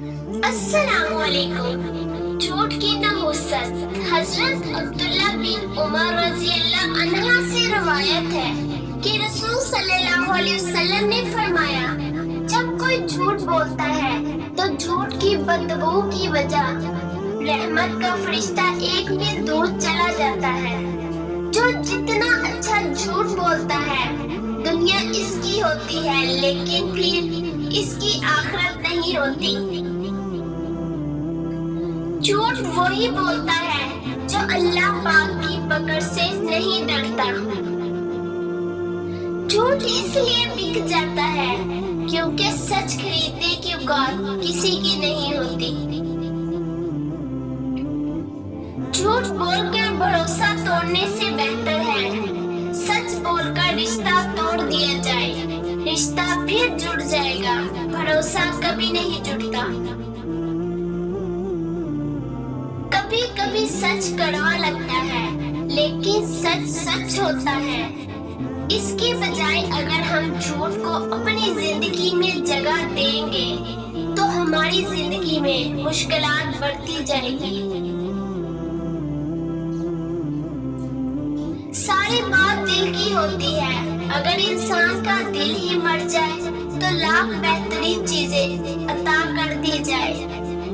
السلام علیکم۔ جھوٹ کی نحوست۔ حضرت عبداللہ بن عمر رضی اللہ عنہ سے روایت ہے کہ رسول صلی اللہ علیہ وسلم نے فرمایا، جب کوئی جھوٹ بولتا ہے تو جھوٹ کی بدبو کی وجہ رحمت کا فرشتہ ایک میل دور چلا جاتا ہے۔ جو جتنا اچھا جھوٹ بولتا ہے دنیا اس کی ہوتی ہے، لیکن پھر اس کی آخرت نہیں ہوتی۔ جھوٹ وہی بولتا ہے جو اللہ پاک کی پکڑ سے نہیں ڈرتا۔ جھوٹ اس لیے بک جاتا ہے کیونکہ سچ خریدنے کی اوقات کسی کی نہیں ہوتی۔ جھوٹ بول کر بھروسہ توڑنے سے بہتر ہے سچ بول کر رشتہ توڑ دیا جائے۔ رشتہ پھر جڑ جائے گا، بھروسہ کبھی نہیں جڑتا۔ کبھی کبھی سچ کڑوا لگتا ہے لیکن سچ سچ ہوتا ہے۔ اس کے بجائے اگر ہم جھوٹ کو اپنی زندگی میں جگہ دیں گے تو ہماری زندگی میں مشکلات بڑھتی جائے گی۔ ساری بات دل کی ہوتی ہے۔ اگر انسان کا دل ہی مر جائے تو لاکھ بہترین چیزیں عطا کر دی جائے،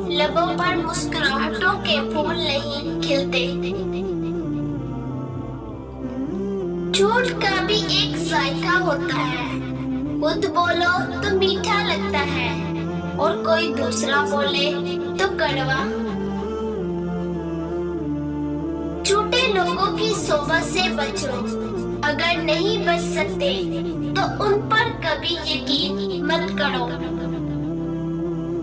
لبوں پر مسکراہٹوں کے پھول نہیں کھلتے۔ جھوٹ کا بھی ایک ذائقہ ہوتا ہے، خود بولو تو میٹھا لگتا ہے اور کوئی دوسرا بولے تو کڑوا۔ جھوٹے لوگوں کی صحبت سے بچو، اگر نہیں بچ سکتے تو ان پر کبھی یقین مت کرو۔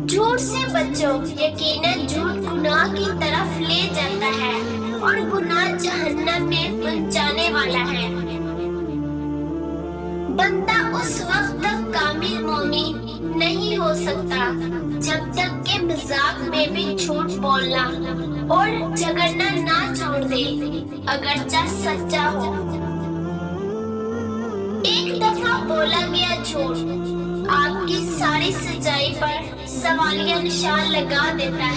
جھوٹ سے بچو، یقیناً جھوٹ گناہ کی طرف لے جاتا ہے اور گناہ جہنم میں پہنچانے والا ہے۔ بندہ اس وقت تک کامل مومن نہیں ہو سکتا جب تک کہ مذاق میں بھی جھوٹ بولنا اور جھگڑنا نہ چھوڑ دے، اگرچہ سچا ہو۔ ایک دفعہ بولا گیا جھوٹ آپ کی ساری سچائی پر سوالیہ نشان لگا دیتا ہے۔